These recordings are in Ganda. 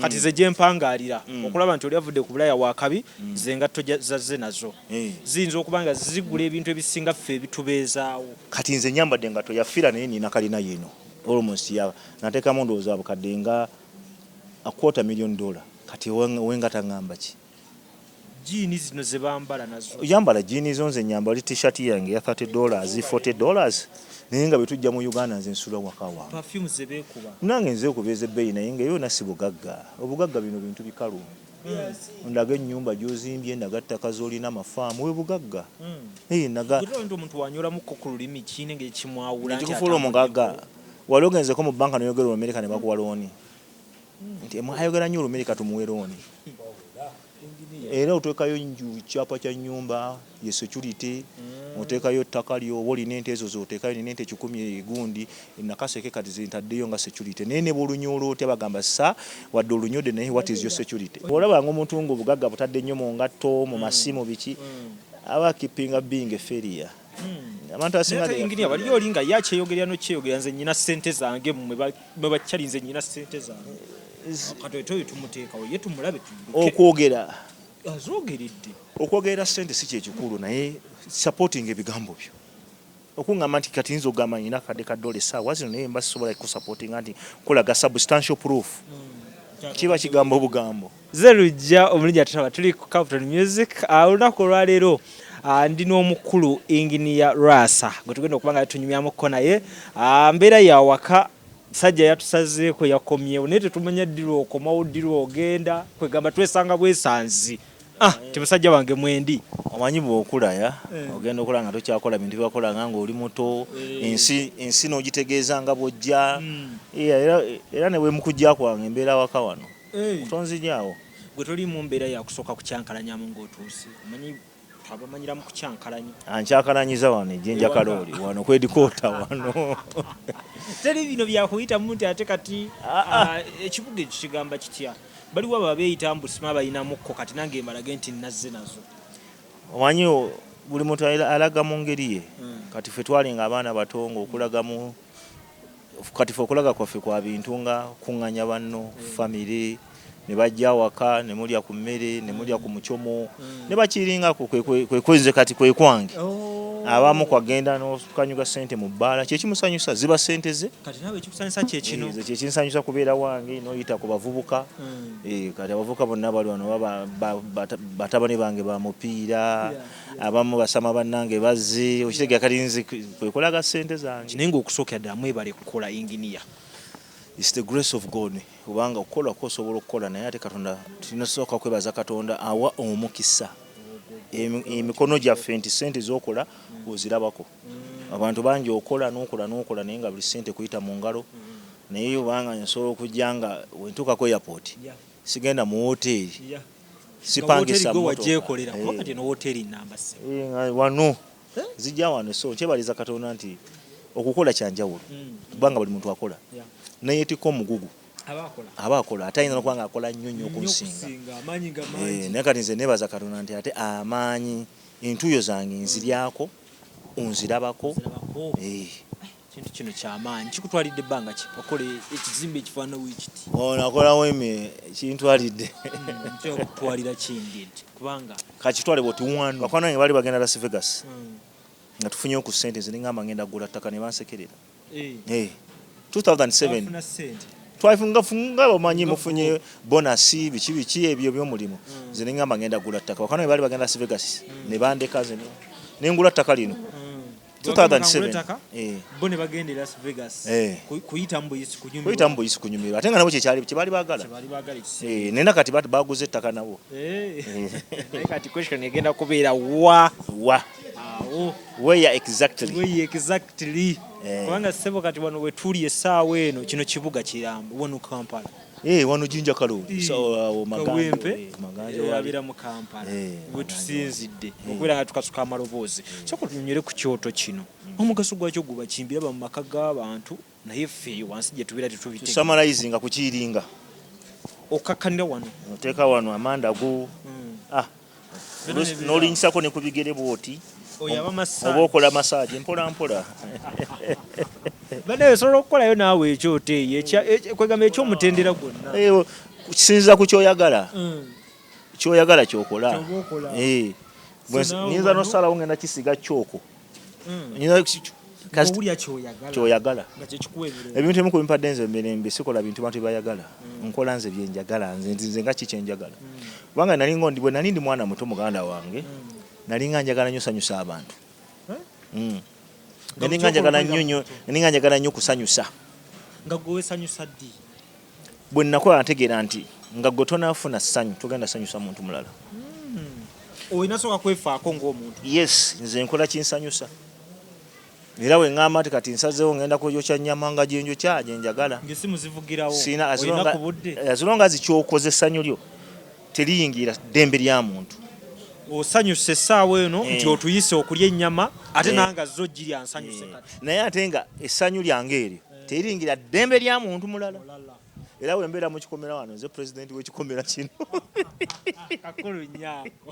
kati ze gyempangalira okulaba nti oli avudde ku bulaya wakabi ze ngatto zazze nazo ziyinza okuba nga zigula ebintu ebisinga ffe ebitubeezaawo. Kati nze nyambadde engatto yafiira naye nina kalina yeno almost ya nateekamu ndowooza abukadde nga $250,000 kati wengata ngamba ki jiini zino ze bambala nazo yambala jiini zo nze nyambala t-shirt yange ya $30 $40 naye nga betujja mu Uganda nze nsula waka wange perfume ze beekuba nange nze okubeeza ebbeeyi naye nga yo nasi bugagga obugagga bino bintu bikalu ndaga ennyumba gy'ozimbye ndaga ttaka z'olina amafaamu we bugagga naga omuntu wanyolamuko ku lulimi kiine ng'ekimwawula kikufuula omugagga wali ogenzeko mu banka noyogera Amerika ne bakuwa looni nti ayogera nnyo Amerika tumuwe looni era oteekayo kyapa kya nnyumba ye security oteekayo ttaka lyo oba olina ente ezo zoteekayo nina ente 10 gundi nakaseke kati zintaddeyo nga security naye ne b'olunyolo otya bagamba sa wadde olunyodde naye what is your security olaba ng'omuntu ng'obugagga butadde nnyo mu ngatto mu masimu biki aba kipinga being a failure abantu asinga ingini abali olinga yakyeyogerya no kyeyogerya nze nyina ssente zange mwe bakyalinze nyina ssente zange kati oyo tumuteekawo ye tumulabe okwogera azogeredde okwogera ssente si kyekikulu naye supporting ebigambo byo okungamba nti kati nzo ogamba nyina kadde ka $1 essaawa zino naye mba sisobola kusupportinga nti kulaga substantial proof kiba kigambo bugambo ze lujja omulungi atutaba tuli ku Capital Music olunaku olwaleero ndi n'omukulu Engineer Lwasa gwe tugenda okuba nga tunyumyamukko naye mbeera ya waka sajja yatusazeeko yakomyewo naye tetumanya ddirwa okomawo ddirwa ogenda kwegamba twesanga bwesanzi temusajja wange mwendi omanyi bw'okulaya ogenda okola nga tokyakola bintu byakola nga oli muto ensi n'ogitegeeza nga bw'ojja era ne bwe mukujja kwange embeera waka wano tonziryawo gwe toli mu mbeera yakusooka kucyankalanyamu ng'otuuse omanyi abamanyira mu kucyankalanya ankyakalanyiza wano ejjenja kalooli wano kwedikoota wano teri bino byakuyitamu nti ate kati ekibuga ekyo kigamba kitya baliwo abo abeeyita mbusima abayinamukko kati nange mbalage nti nazze nazo omanyi buli muntu alaga mu ngeri ye kati ffe twalinga abaana bato ng'okulagamu kati ffe okulaga kwaffe kwa bintu nga kuŋŋanya banno famire ne bajja waka ne mulya ku mmere ne mulya ku mucomo ne bakiringako kwenze kati kwe kwange abamu kwagenda n'okanyuga ssente mu bbaala kyekimusanyusa ziba ssente ze kati nawe ekikusanyusa kyekino kyekinsanyusa kubeera wange noyita ku bavubuka kati abavubuka bonna bali wano batabani bange ba mupiira abamu basama bannange bazze okitegera kati nze kwekolaga ssente zange naye ng'okusookera ddala mwebale kukola engineer. It's the grace of God. Kubanga okukola kosobola okukola naye ate Katonda tunosooka kwebaza Katonda awa omukisa emikono gyaffe nti ssente z'okola ozirabako abantu bangi okola n'okola naye nga buli ssente kuyita mu ngalo naye obanga nsobola okujja nga wentuuka ku airport sigenda mu woteeri sipangisa wano zijja wano so kyebaliza Katonda nti okukola kyanjawulo kubanga buli muntu akola naye tiko omugugu abakola ate ayinza nokuba nga akola nnyo okunsinga naye kati nze nebaza Katonda nti ate amaanyi entuuyo zange nziryako onzirabako kintu kino kyamaanyi kikutwalidde ebbanga ki okola ekizimbe ekifaanana wiikiti nakolawo kintwalidde okutwalira kindi kubanga kakitwale bwoti wano bakwano bange bali bagenda Las Vegas nga tufunyeyo ku ssente nze nengamba ngenda gula ttaka ne bansekerera 2007 twafunga bamanyi mufunye bonasi biki ebyo by'omulimu nze nengamba ngenda gula ttaka bakwano bange bali bagenda Las Vegas ne bandeka ze nengula ttaka lino 2007 bo ne bagenda Las Vegas kuyita mbuyisi kunyumirwa ate nga nabo kyebali baagala nena kati baguze ettaka nabo naye kati question egenda kubeera wa where exactly kubanga ssebo kati wano wetuli essaawa eno kino kibuga kirambo wano Kampala wano jinja kalooli abira mu Kampala wetusinzidde okubeera nga tukasuka amaloboozi soko tunyonyere ku kyoto kino omugaso gwakyo guba kimbiraba mu maka g'abantu naye ffeeyo wansi gye tubeera tetubitegeera tusamalayizinga ku kiringa okakkanira wano oteeka wano amanda go n'olinyisako ne ku bigere bwoti oba okola massage mpola mpola bade osobola okukolayo naawe ekyoto eyo kwegamba ekyomutendera gwonna kisinziira ku kyoyagala kyoyagala kyokola nyinza nosalawo ngenda kisiga kyoko kyoyagala ebintu ebimu kubimpadde nze emirembe sikola bintu bantu bayagala nkola nze byenjagala nze nga kikyenjagala kubanga bwe nali ndi mwana muto muganda wange nali nga njagala nnyo sanyusa abantu nali nga njagala nnyo kusanyusa nga gwe sanyusa ddi bwe nakola ntegeera nti nga gwe tonafuna ssanyu togenda sanyusa muntu mulala olina soka kwefaako ng'omuntu yes nze nkola kinsanyusa era we ngamba nti kati nsazeewo ngenda kuyokya nnyama nga gyenjokya gyenjagala ng'essimu zivugirawo azilonga zikyokoze essanyu lyo teriyingira ddembe lya muntu osanyusa essaawa eno nti otuyise okulya ennyama ate nange zo girya nsanyuse kati naye ate nga essanyu lyange eryo teriyingira ddembe lya muntu mulala era we mbeera mu kikomera wano nze pulezidenti w'ekikomera kino kakulu nyaako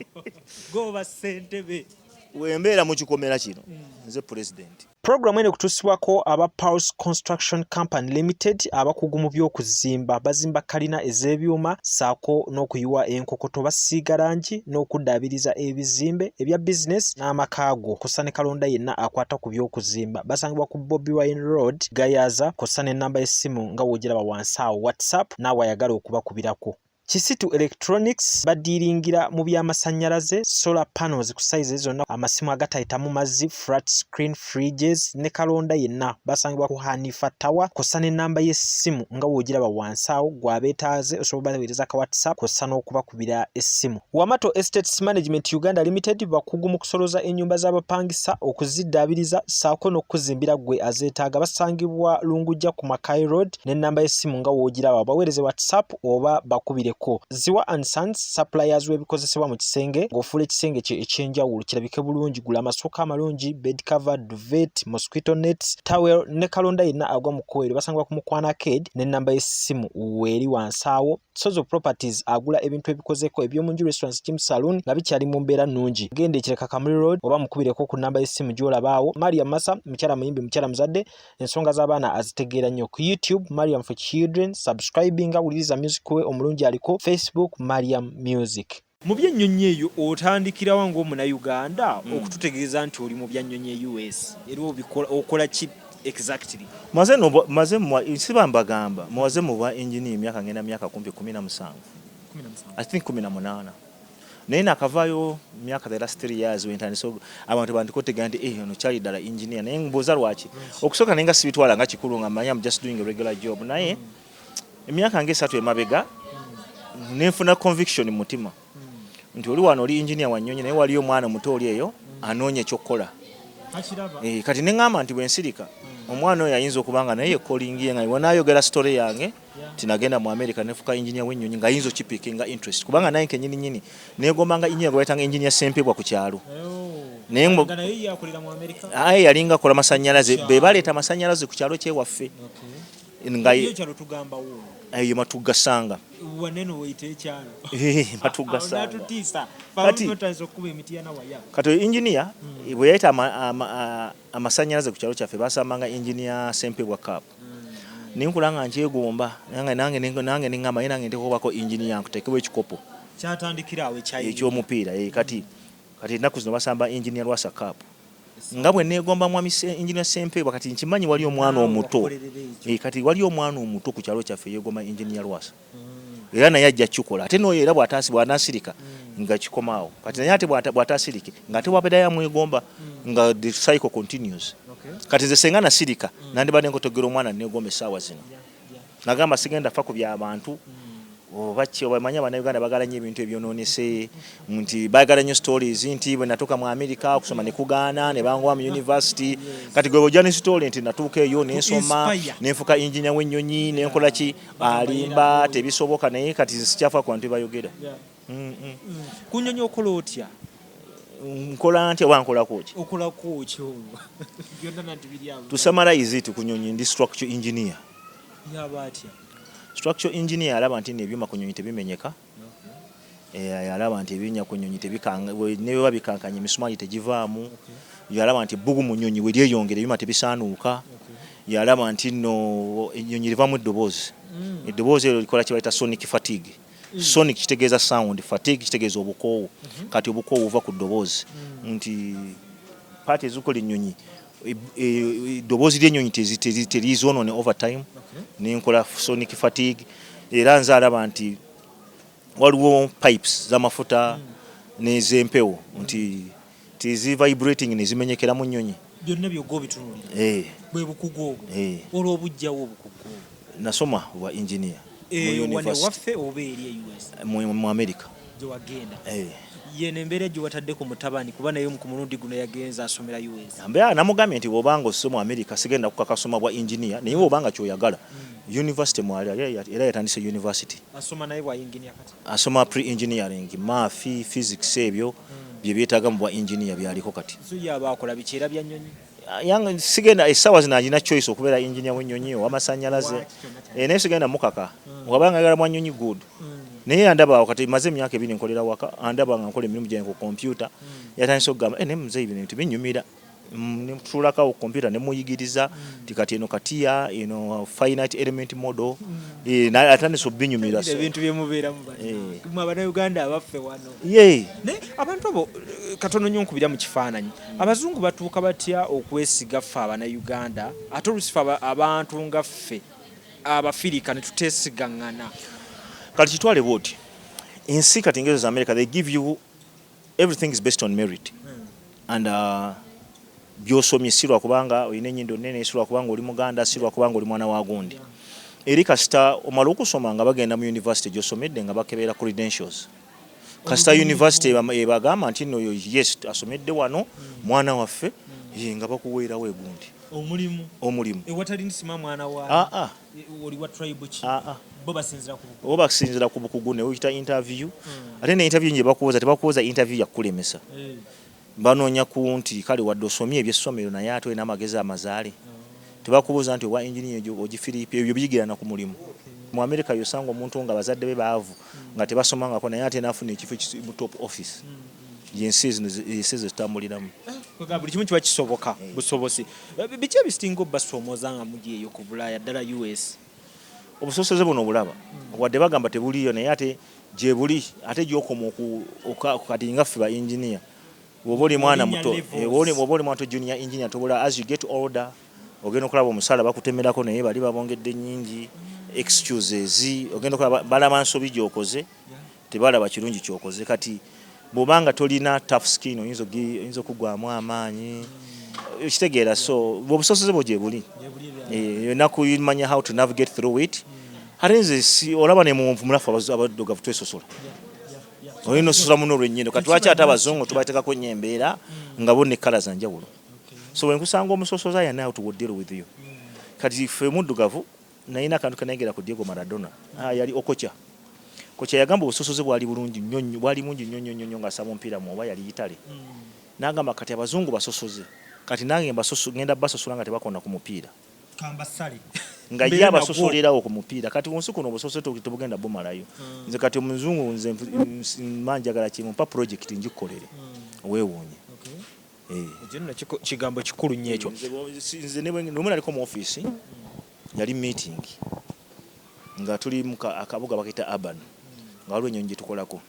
goba ssentebe we mbeera mu kikomera kino nze pulezidenti. Programu eno kutuusibwako aba Pulse Construction Company Limited abakugu mu by'okuzimba bazimba kalina ez'ebyuma saako n'okuyiwa enkokoto basiiga langi n'okuddaabiriza ebizimbe ebya bizinesi n'amakaago kosa ne kalonda yenna akwata ku by'okuzimba basangibwa ku Bobi Wine Road Gayaza kosa n'ennamba y'essimu nga w'ogiraba wansi awo WhatsApp n'awe ayagala okubakubirako. Kisitu Electronics badiringira mu by'amasannyalaze solar panels ku size zonna amasimu agatayitamu mazzi flat screen fridges ne kalonda yenna basangibwa ku Hanifa Tower kosa n'ennamba y'essimu nga w'ogiraba wansi awo gw'abeetaaze osobola baweereza ka WhatsApp kosa n'okubakubira essimu. Wamato Estates Management Uganda Limited bakugu mu kusoloza ennyumba z'abapangisa okuziddaabiriza saako n'okuzimbira gwe azeetaaga basangibwa Lungujja ku Mackay Road n'ennamba y'essimu nga w'ogiraba baweereze WhatsApp oba bakubire Ziwa and Sons suppliers w'ebikozesebwa mu kisenge ng'ofuula ekisenge kye ekyenjawulo kirabike bulungi gula amasooka amalungi bed cover duvet mosquito nets towel ne kalonda yenna agwa mu kkubo basangibwa ku Mukwana Arcade n'ennamba y'essimu weeri wansi awo. Sozo Properties agula ebintu ebikozeko eby'omunju restaurants gym saloon nga bikyali mu mbeera nnungi genda ekireka Kamuli Road oba mukubireko ku nnamba y'essimu gy'olabaawo. Mariam Massa mukyala muyimbi mukyala muzadde ensonga z'abaana azitegeera nnyo ku YouTube Mariam for Children subscribinga wuliriza music we omulungi aliko Facebook Mariam Music. Mu by'ennyonyi eyo otandikirawo ng'omunayuganda okututegeeza nti oli mu by'ennyonyi US era okola ki exactly? Siba mbagamba muwaze mu bwa engineer emyaka ngenda myaka kumpi 17 I think 18 naye nakavaayo myaka the last 3 years wentandise abantu bandikotegera nti ono kyali ddala engineer naye mbuuza lwaki okusooka nenga sibitwala nga kikulu nga manya I'm just doing a regular job naye emyaka nge 3 emabega nenfuna conviction mu mutima nti oli wano oli engineer wa nnyonyi naye waliyo omwana muto oli eyo anoonya ekyokukola kati neŋŋamba nti bwensirika omwana oyo ayinza okubanga naye calling nga wanayogera story yange tinagenda mu America nefuka engineer w'ennyonyi nga ayinza okipikinga interest kubanga naye kenyini nyini negombanga engineer gwe bayitanga engineer Sempebwa ku kyalo naye yalinga kola masannyalaze be baleeta amasannyalaze ku kyalo kyewaffe nga eyo matugasanga waneno woyite ekyalo matugasanga kati engineer bwe yayita amasannyalaze ku kyalo kyaffe basambanga engineer Sempebwa Cup ninkulanga nkyegomba nange neŋŋamba ye nange ntekobako engineer nkuteekebwa ekikopo kyatandikirawo ekyomupiira kati ennaku zino basamba engineer Lwasa Cup nga bwe neegomba mwami engineer Sempebwa kati nkimanyi wali omwana omuto kati wali omwana omuto ku kyalo kyaffe yeegomba engineer Lwasa era naye ajja kikola ate n'oyo era bw'anaasirika nga kikomaawo kati naye ate bw'ataasirike nga ate wabedayo amwegomba nga the cycle continues. Kati nze senga nasirika nandibadde nkotogera omwana neegomba essaawa zino nagamba sigenda fa ku by'abantu obakyo bamanya Bannayuganda bagala nnyo ebintu ebyonoonese nti bagala nnyo stories nti bwe natuuka mu America kusoma ne kugaana ne bangoba mu university kati gwe bojja ne story nti natuuka eyo nensoma nenfuka engineer w'ennyonyi nenkola ki alimba tebisoboka naye kati sikyafa ku bantu bayogera ku nnyonyi okola otya nkola ntya wankolako ki okolako kyo byonna nanti biriawo to summarize it ku nnyonyi ndi structure engineer yabatya structure engineer alaba nti ebyuma ku nnyonyi tebimenyeka alaba nti ebinya ku nnyonyi tebikanga ne baba bikankanya emisumali tegivaamu yalaba nti bbugu mu nnyonyi we lyeyongera ebyuma tebisaanuuka yalaba nti no ennyonyi livaamu eddoboozi eddoboozi eryo likola kye bayita sonic fatigue. Sonic kitegeeza sound, fatigue kitegeeza obukoowu. Kati obukoowu buva ku ddoboozi nti paati ezikola ennyonyi eddoboozi ly'ennyonyi teriizoonone over time nenkola sonic fatigue. Era nze alaba nti waliwo pipes z'amafuta n'ez'empewo nti tizi vibrating ne zimenyekera mu nnyonyi. Byonna byoggo bitunulira bwe bukugu obwo olw'obujjawo obukugu nasoma bwa engineer wane waffe oba eri US mu America gye wagenda yene embeera gye watadde ku mutabani kuba naye ku mulundi guno yagenza asomera US. Mbeera namugambye nti bw'obanga osse mu America sigenda kukakasoma bwa engineer naye bw'obanga kyoyagala university mwali era yatandise university asoma naye bwa engineer kati asoma pre-engineering math physics ebyo bye byetaaga mu bwa engineer byaliko kati so yaba akola bikyera bya nnyonyi yang sigenda esawa zina alina choice okubeera engineer w'ennyonyi w'amasannyalaze naye sigenda mukaka wabanga ayagala mwa nnyonyi good naye andaba wakati maze emyaka 2 nkolera waka andaba nga nkola emirimu gyange ku computer yatandise okugamba ne muzeeyi bino bintu binyumira nemutulaka ku computer ne muyigiriza tikati eno katiya eno finite element model atandise obinyumira so ebintu byemubeeramu mu Abannayuganda abaffe wano ne abantu abo katono nnyo nkubira mu kifaananyi abazungu batuuka batya okwesiga ffe Abannayuganda ate olusifa abantu nga ffe Abafirika ne tuteesigangana. Kati kitwale bwoti ensi kati ngezo za America they give you everything is based on merit and byosomye sirwa kubanga oyina ennyindo nnene sirwa kubanga oli Muganda sirwa kubanga oli mwana wa gundi eri kasita omala okusoma nga bagenda mu university gyosomedde nga bakebeera credentials kasita university ebagamba nti no yes asomedde wano mwana waffe nga bakuweerawo egundi omulimu ewatali nsima mwana wa oli wa tribe ki bo basinzira ku bukugu ne uyita interview ate ne interview nje bakuwoza tebakuwoza interview ya kulemesa banoonya ku nti kale wadde osomye ebyessomero naye ate olina amagezi amazaale tebakubuuza nti owa engineer ogi Philip ebyo biyigirana ku mulimu mu America yosanga omuntu nga bazadde be baavu nga tebasomangako naye ate naafuna ekifo mu top office yensi zitambuliramu buli kimu kiba kisoboka busobosi biki ebisinga obbasoomooza nga muli eyo ku Bulaaya ddala US obusosoze buno obulaba wadde bagamba tebuliyo naye ate gye buli ate gyokoma kati nga ffe ba engineer bw'oba oli mwana muto bw'oba oli mwana junior engineer tobola as you get older ogenda okulaba omusala bakutemerako naye bali babongedde nnyingi excuses ogenda okulaba balaba nsobi gy'okoze tebalaba kirungi ky'okoze kati bw'obanga tolina tough skin oyinza okugwamu amaanyi ekitegeera so obusosoze bwo gye buli enaku manya how to navigate through it ate nze olaba ne mu mulafu abaddugavu twesosola olina ososola muno olw'ennyindo kati lwaki ate abazungu tubateekako nnyo embeera nga bo ne kkala za njawulo so bwe nkusanga omusosoza yana how to deal with you kati ffe muddugavu nayina akantu kanayegera ku Diego Maradona yali okocha yagamba obusosoze bwali bulungi nnyo bwali mungi nnyo ng'asaba omupiira mu oba yali Italy n'agamba kati abazungu basosoze kati nange ngenda basosola nga tebakona ku mupiira kambasale nga ye abasosolerawo ku mupiira kati onsi kuno obusosoze tebugenda bumalayo nze kati omuzungu nze manjagala kimumpa project ngikolere weewuunye kigambo kikulu nnyo ekyo nze nomwe naliko mu office yali meeting nga tuli mu akabuga bakayita urban nga waliwo ennyonyi gye tukolako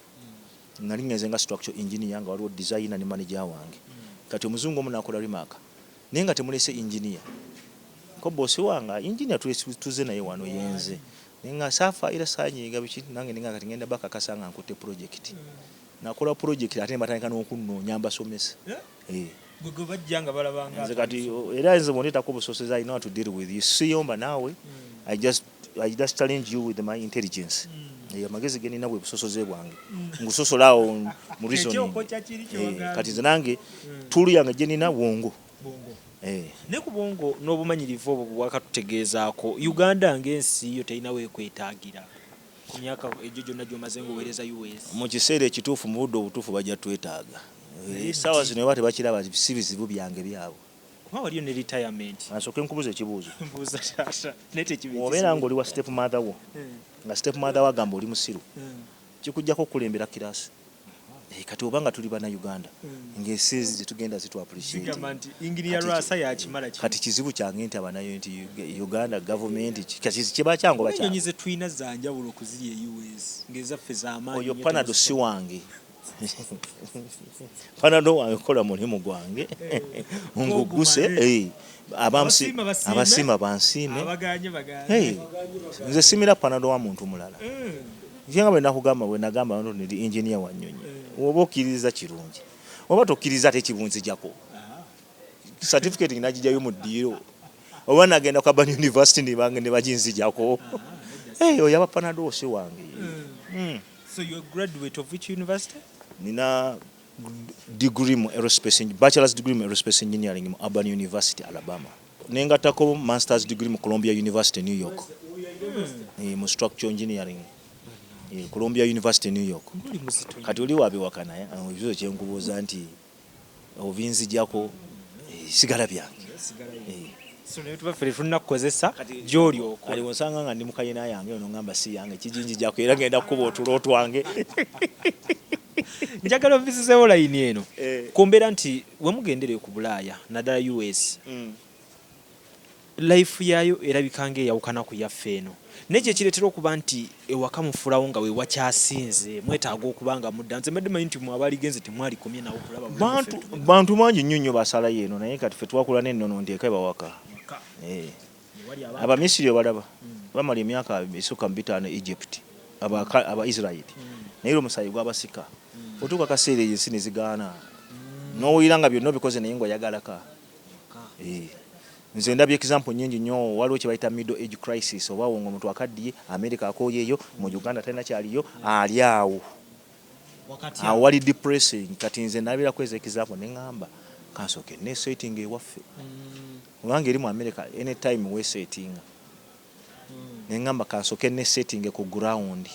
nali ngenze nga structure engineer nga waliwo designer ne manager wange kati omuzungu omu nakola remark naye nga temulese engineer ko bosi wanga engineer tuze naye wano yenze nga safa ila sanyiga biki nange ninga kati ngenda bakakasa nga nkutte project nakola project ate mbatandika n'okunnoonya mbasomesa gwe bajjanga balabanga nze kati era nze bw'ondeetako obusoseza I know how to deal with you siyomba naawe I just challenge you with my intelligence amagezi ge nina bwe busosoze bwange ngusosolaawo mu reasoning kati nze nange tulu yange gye nina bwongo ne ku bwongo n'obumanyirivu obwo bwakatutegeezaako Uganda ng'ensi yo terina weekwetaagira ku myaka egyo gyonna gy'omaze ng'oweereza US mu kiseera ekituufu mu budde obutuufu bajja twetaaga essaawa zino eba tebakiraba si bizibu byange byabo kuba waliyo ne retirement asooke nkubuza ekibuuzo obeera ng'oli wa step mother wo nga step mother wo agamba oli musiru kikujjako okukulembera kirasi kati obanga tuli bana Uganda ng'ensi tetugenda zitu appreciate Engeri Lwasa yakimala kati kizibu kyange nti abanayo nti Uganda government kati kiba kyango bacha enyonyi ze tulina za njawulo okuziri e US ng'ezaffe z'amaanyi oyo Panado si wange Panado wange kola mulimu gwange nguguse abasima bansiime nze simira Panado wa muntu mulala njenga bwe nakugamba bwe nagamba ndi engineer wa nyonyi oba okkiriza kirungi oba tokkiriza ate kibunzijako certificate nginagijayo mu ddiiro oba nagenda ku Urban University ne baginzijako oyo aba Panado si wange. So you're a graduate of which university? Nina degree mu aerospace, bachelor's degree mu aerospace engineering mu Urban University Alabama. Nengatako master's degree mu Columbia University New York. Mu structural engineering. Columbia University New York. Kati oli wabi wakana ya ebizo kyenkubuuza nti ovinzijako sigala byange. So ne tubafere tunna kukozesa gyoli okwo. Ali wonsanga nga ndi mukayina yange ono ngamba si yange kijinji jako era ngenda kuba otulo twange. Njagala ovisizeewo layini eno kumbeera nti we mugendereye ku Bulaaya naddala US life yayo erabika ng'eyawukana ku yaffe eno nekyo kireetera okuba nti ewaka mufulawo nga we wakyasinze mwetaaga okuba nga mudda nze mbadde manyi nti mwabaligenze temwalikomye nawo kulaba bantu mangi nnyo nnyo basalayo eno naye kati ffe twakula n'ennono nteeka bawaka Abamisiri balaba bamala emyaka esukka mu 5 Egypt aba Israel naye omusayi gwabasika otuuka kaseera ensi ne zigaana n'owulira nga byonna bikoze naye ng'oyagalaka. Nze ndabye example nnyingi nnyo waliwo kye bayita middle age crisis oba wo ng'omuntu akaddiye America akooyeeyo mu Uganda talina kyaliyo ali awo wali depressing. Kati nze ndabirako ezo example ne ŋŋamba kansooke neesetting ewaffe kubanga eri mu America anytime weesettinga ne ŋŋamba kansooke neesetting ku ground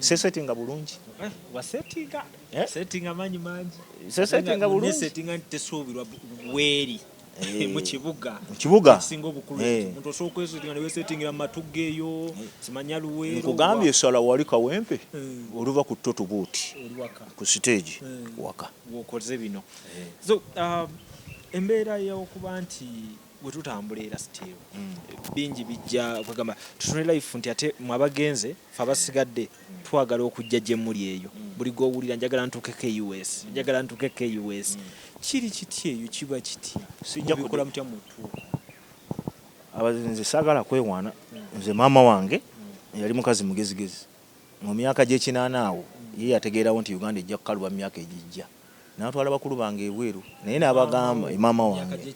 sesettinga bulungi wasettinga settinga manyi mangi sesettinga bulungi settinga tesuubirwa bweri mu kibuga kisinga obukulu omuntu osobola okwesettinga ne weesettingira mu matugga eyo simanya luweero nkugambye essala wali kawempe oluva ku ttoto buuti ku stage waka wokoze bino. So embeera y'okuba nti bwe tutambula era still bingi bijja kwegamba tutune life nti ate mwabagenze fe abasigadde twagala okujja gye muli eyo buli gw'owulira njagala ntuukeko US njagala ntuukeko US kiri kiti eyo kiba kitya sijja kukola mutya mutuuka abazenze saagala kwewaana nze maama wange yali mukazi mugezigezi mu myaka gy'ekinaana awo ye yategeerawo nti Uganda ejja kukaluba mu myaka egijja n'atwala bakulu bange ebweru naye n'abagamba maama wange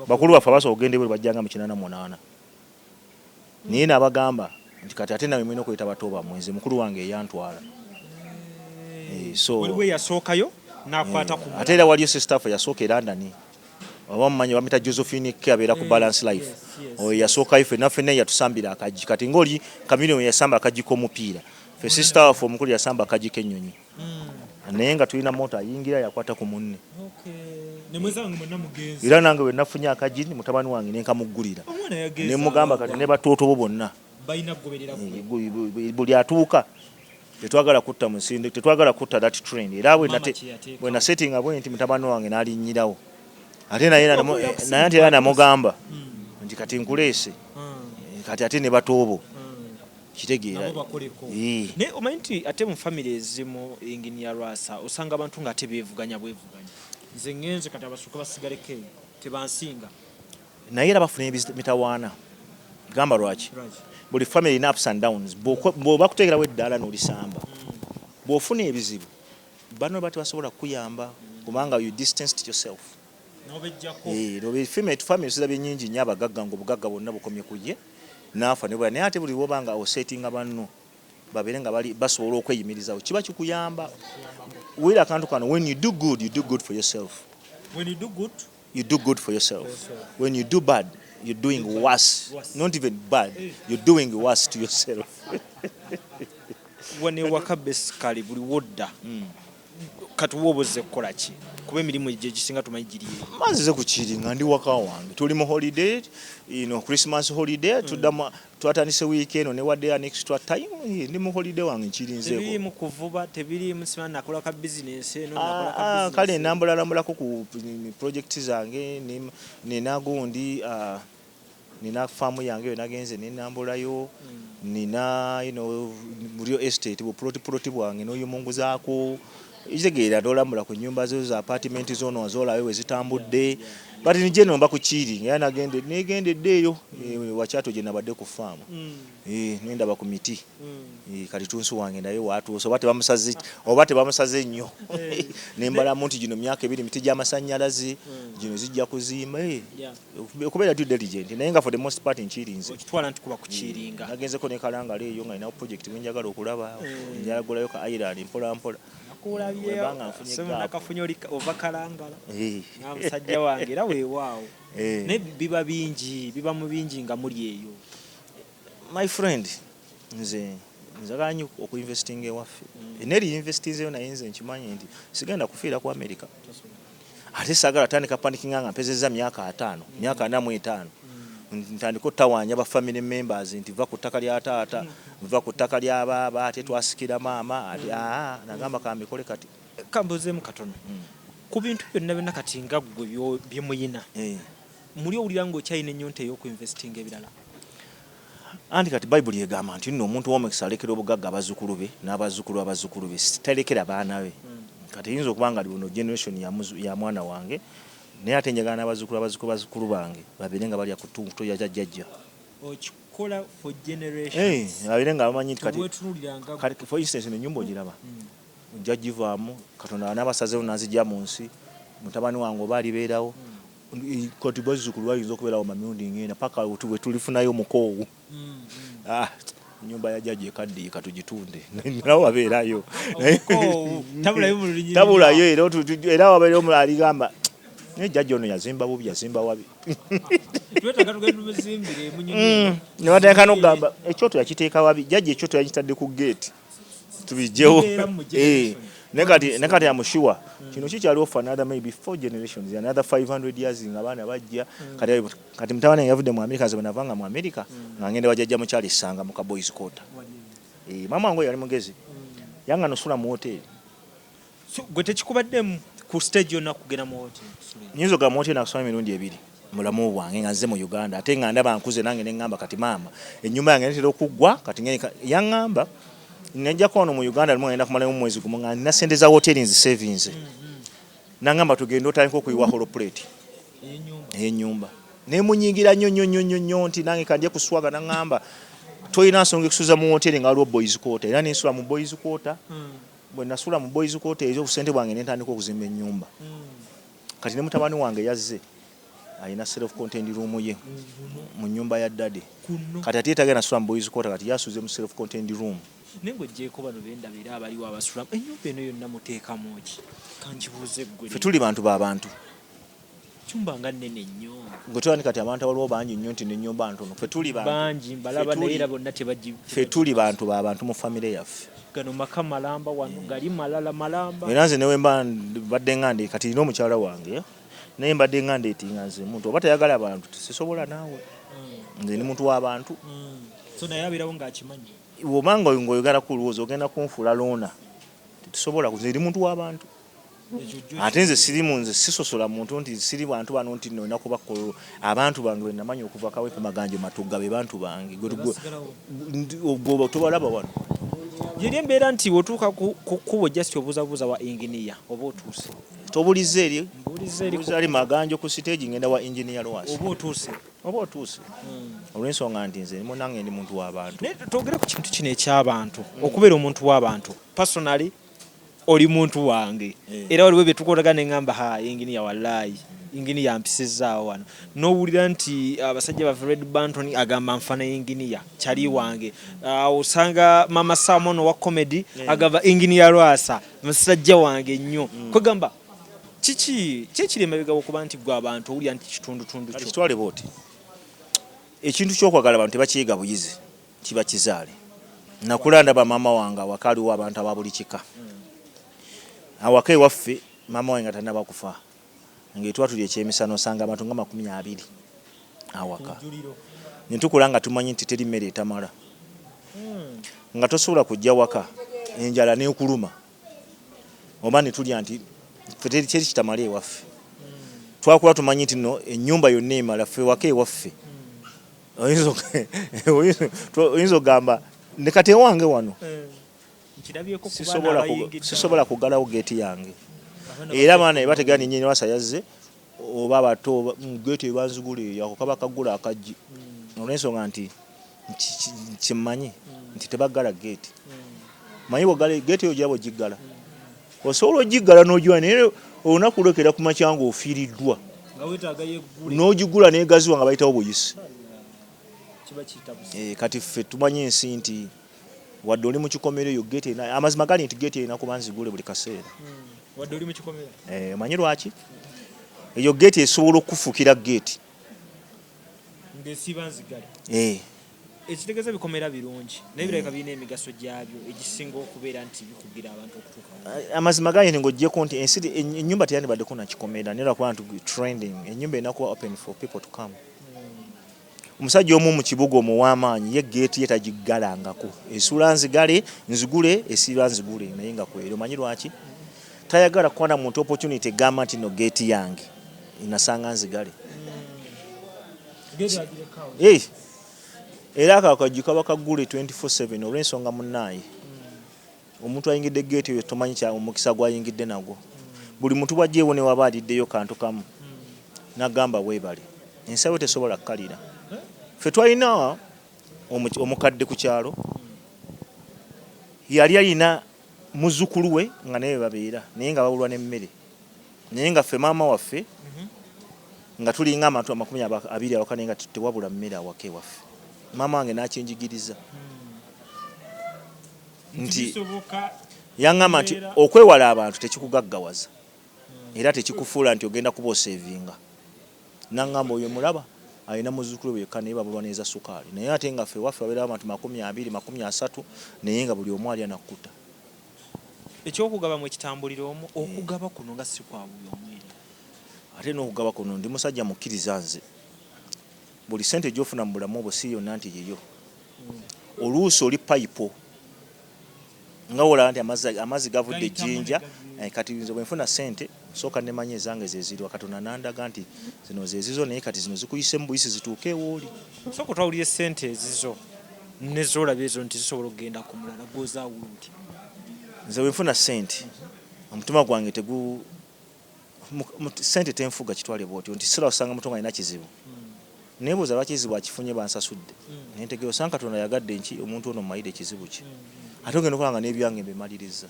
bakulu baffe abasobola okugenda ebweru bajjanga mu 88 naye n'abagamba nti kati ate nawe mwina okweta bato bammwe nze mukulu wange eyantwala so we yasookayo n'akwata ku ate era waliyo sister yasooka e London oba mumanyi bamita Josephine K abeera ku balance life oyo yasookayo ffe naffe naye yatusambira akaji kati ng'oli Kamiliyoni yasamba akaji k'omupiira ffe sister waffe omukulu yasamba akaji k'ennyonyi naye nga tulina moto ayingira yakwata ku munne era nange bwe nafunye akajini mutabani wange nenkamuggulira ne mugamba kati ne batooto bo bonna buli atuuka tetwagala kutta musinde tetwagala kutta that trend era bwe na setting abwe nti mutabani wange n'alinnyirawo ate naye nti era namugamba nti kati nkuleese kati ate ne batoobo kitegeera ne omanyi nti ate mu family ezimu Engeri Lwasa osanga abantu nga tebeevuganya bwevuganya nze ngenze kati abasooka basigaleko eyo tebansinga naye era bafuna emitawaana gamba lwaki buli family ina ups and downs bw'oba kuteekerawo eddaala n'olisamba bw'ofuna ebizibu bano bati basobola kukuyamba kubanga you distanced yourself family tuzabye nnyingi nnyo abagagga ng'obugagga bwonna bukomye ku ye naafa ne bwala naye ate buli wobanga osettinga banno babeere nga basobola okweyimirizawo kiba kikuyamba wera akantu kano when you do good for yourself you do good for yourself when you do bad you're doing worse not even bad you're doing worse to yourself wane waka basically buli wodda katuwoboze kukola ki kuba emirimu gye gisinga tumanyi giri manzize ku kiringa ndi waka wange tuli mu holiday Christmas holiday twatandise weekend ne wadde an extra time ndi mu holiday wange kirinze tebiri mu kuvuba tebiri mu simana nakola ka business eno nakola ka business kale nambulalambulako ku project zange nina gundi nina farm yange yo nagenze ninambulayo nina muri estate bu plot bwange no yumunguzaako ijegeera dolambula ku nyumba zo za apartment zono azolayo wezitambudde but nije nomba ku chiri yana negendedde eyo wachato je nabadde ku farm nenda ba ku miti kali tunsu wange ndayo watu so bate bamusaze nnyo nembala munti gino myaka ebiri miti gya masanyalazi gino zijja kuzimba okubeera due diligent naye nga for the most part nchirinze kitwala ntikuba ku chiringa nagenze ko ne kalanga leyo nga ina project wenjagala okulaba njagalayo ka island mpola kafunyo ovakalangala musajja wange era weewaawo ne biba mu bingi nga muli eyo my friend nze njagala nnyo okuinvestinga ewaffe neri investinzeyo naye nze nkimanyi nti sigenda kufiira ku America ate sagala tandika panikinga nga mpezeza myaka 4 ntandiko tawanya ba family members nti va ku ttaka lya taata va ku ttaka lya baba ate twasikira mama ati nagamba kambe kole kati kamboze mu katono ku bintu byonna kati nga gwe byemuyina muli owulira ngo kyayina ennyonta ey'okuinvestinga ebirala anti kati Bible yegamba nti nno omuntu w'omukisa alekera obugagga abazzukulu be n'abazzukulu be talekera baana be kati yinza okubanga ali buno generation ya mwana wange naye ate njagala n'abazzukulu bange babeere nga balya ku ttuntu ya jjajja okikola for generations babeere nga bamanyi nti kati for instance ennyumba ogiraba ojja givaamu Katonda n'abasazeewo n'azijja mu nsi mutabani wange oba alibeerawo kati bazzukulu bayinza okubeerawo mamirundi ngenda paka we tulifunayo mukoowu nyumba ya jjajja ekadde katugitunde nawo wabeerayo tabulayo era wabeerayo omulala aligamba ne jjajja ono yazimba bubi yazimba wabi ne bateeka n'okugamba ekyoto yakiteeka wabi jjajja ekyoto yakitadde ku gate tubijjewo ne kati amushiwa kino kikyaliwo for another maybe 4 generations another 500 years nga baana bajja kati mutabani yavudde mu America nze navanga mu America nga ngenda wajjajja mukyali ssanga mu Boys Quarter mama wange yali mugezi yanga nosula mu hoteli gwe tekikubaddemu ku stage yonna kugenda mu hoteli nyinza ga mu hoteli nakusoma emirundi 2 mulamu bwange nga nze mu Uganda ate nga ndaba nkuze nange ne ngamba kati mama ennyumba yange netera okuggwa kati yangamba najja kono mu Uganda limu ngenda kumala mu mwezi gumu nga nina sente za hoteli nzi savings nangamba tugenda otandika okuyiwa holo plate ennyumba nemunyingira nnyo nti nange kandye kuswaga nangamba toyina nsonga ekusuza mu hoteli nga waliwo Boys Quarter era nensula mu Boys Quarter bwe nasula mu Boys Quarter ezo obusente bwange nentandika okuzimba ennyumba kati ne mutabani wange yazze alina self contained room ye mu nyumba ya daddy kati ate yetagenda nasula mu Boys Quarter kati yasuze mu self contained room nengo jeko bano bendabira abaliwo abasula ennyumba eno yonna muteekamu ki kankibuuze ggwe ffe tuli bantu b'abantu chumba nga nnene nnyo gwe kati abantu waliwo bangi nnyo nti n'ennyumba ntono ffe tuli bangi mbalaba naye era bonna tebagi ffe tuli bantu b'abantu mu famire yaffe gano maka malamba wano gali malala malamba era nze newe mbadde ngande kati nina omukyala wange naye mbadde ngande eti nga nze muntu oba tayagala abantu sisobola naawe nze ni muntu w'abantu so naye abirawo ng'akimanyi wobanga ng'oyogala ku lwoozi ogenda kunfuula loona tetusobola nze eri muntu w'abantu ate nze nze sisosola muntu nti siri bantu bano nti nina kubakololo abantu bange bwe namanyi okuva kaweepe maganjo matugga be bantu bange gwe tobalaba wano yeri embeera nti wotuuka ku kkubo just obuuzabuuza wa engineer oba otuuse tobulize eri ali maganjo ku stage ngenda wa engineer Lwasa oba otuuse olw'ensonga nti nze nimu nange ndi muntu w'abantu twogere ku kintu kino eky'abantu okubeera omuntu w'abantu personally oli muntu wange era waliwo bye tukolagana ne ngamba engineer wallahi engineer ampisizaawo wano n'owulira nti abasajja ba Fred Banton agamba nfana engineer kyali wange osanga mama Samon wa comedy agava engineer Lwasa musajja wange nnyo kwegamba kiki emabega okuba nti gwe abantu owulira nti kitundu kyo kitwale booti ekintu ky'okwagala abantu tebakiyiga buyizi kiba kizaale nakulanda ba mama wange awakaliwo abantu aba buli kika awaka ewaffe maama wange nga tannaba kufa ngaetwatulya ekyemisano osanga abantu nga 20 awaka netukula nga tumanyi nti teri mmere etamala nga tosobola kujja waka enjala nekuluma oba netulya nti ffe kyeri kitamala ewaffe twakula tumanyi nti no ennyumba yonna emala ffe waka ewaffe oyinza ogamba ne kati ewange wano sisobola kugalawo geeti yange era abaana ebategera ni nnyini Lwasa yazze oba abato geeti ebanzigula eyo ako kaba kagula akajji olw'ensonga nti kimmanyi nti tebaggala geeti manyi bwogala geeti eyo gyabo giggala osobola ogiggala n'ogiwa naye olunaku lwekera ku makyanga ofiiriddwa n'ogigula negaziwa nga bayitawo buyisi kati ffe tumanyi ensi nti wadde oli mu kikomero eyo geeti amazima gali nti geeti erina kuba nzigule buli kaseera wadde oli mu kikomero omanyi lwaki eyo geeti esobola okufuukira geeti ng'esiba nzigale ekitegeeza bikomera birungi naye birabika birina emigaso gyabyo egisinga okubeera nti bikugira abantu okutuuka amazima gali nti ng'oggyeko nti ensi ennyumba teyandibaddeko nakikomera naye lwakuba nti trending ennyumba erina kuba open for people to come omusajja omu mu kibuga omuw'amaanyi ye geeti ye tagiggalangako esula nzigale nzigule esiba nzigule naye nga kweri omanyi lwaki tayagala kuwana muntu opportunity egamba nti no geeti yange inasanga nzigale era akakajji kaba kagule 24/7 olw'ensonga munnaaye omuntu ayingidde geeti eyo tomanyi kya omukisa gwayingidde nagwo buli muntu bwajjeewo ne waba aliddeyo kantu kamu nagamba weebale ensawo tesobola kkalira ffe twalina omukadde ku kyalo yali alina muzzukulu we nga naye babeera naye nga babulwa n'emmere naye nga ffe maama waffe nga tulinga abantu 20 awaka naye nga tewabula mmere awaka ewaffe maama wange n'akinjigiriza nti yaŋŋamba nti okwewala abantu tekikugaggawaza era tekikufuula nti ogenda kuba oseevinga naŋŋamba oyo mulaba alina muzzukulu we yekka naye babulwa neza sukaali naye ate nga ffe waffe babeerawo abantu 20-30 naye nga buli omu alya nakkuta ekyokugaba mu ekitambulira omu okugaba kuno nga si kwa buli omu ate n'okugaba kuno ndi musajja mukkiriza nze buli sente gy'ofuna mu bulamu obwo si yonna nti yeyo oluusi oli payipo nga wolaba nti amazzi gavudde ejjinja kati nze bwe nfuna sente sooka nemanyi ezange zezirwa Katonda nandaga nti zino zezizo naye kati zino zikuyise mu buyisi zituuke ewooli sooka twawulire sente ezizo nezoolabye ezo nti zisobola okugenda ku mulala gwozaawula oti nze bwe nfuna sente omutima gwange sente tenfuga kitwale bwotyo nti sira osanga mutonga alina kizibu nebuuza lwaki ekizibu akifunye bansasudde naye ntegera osanga Katonda yagadde nki omuntu ono mmayire ekizibu ki ate ogenda okulaba nga n'ebyange mbimaliriza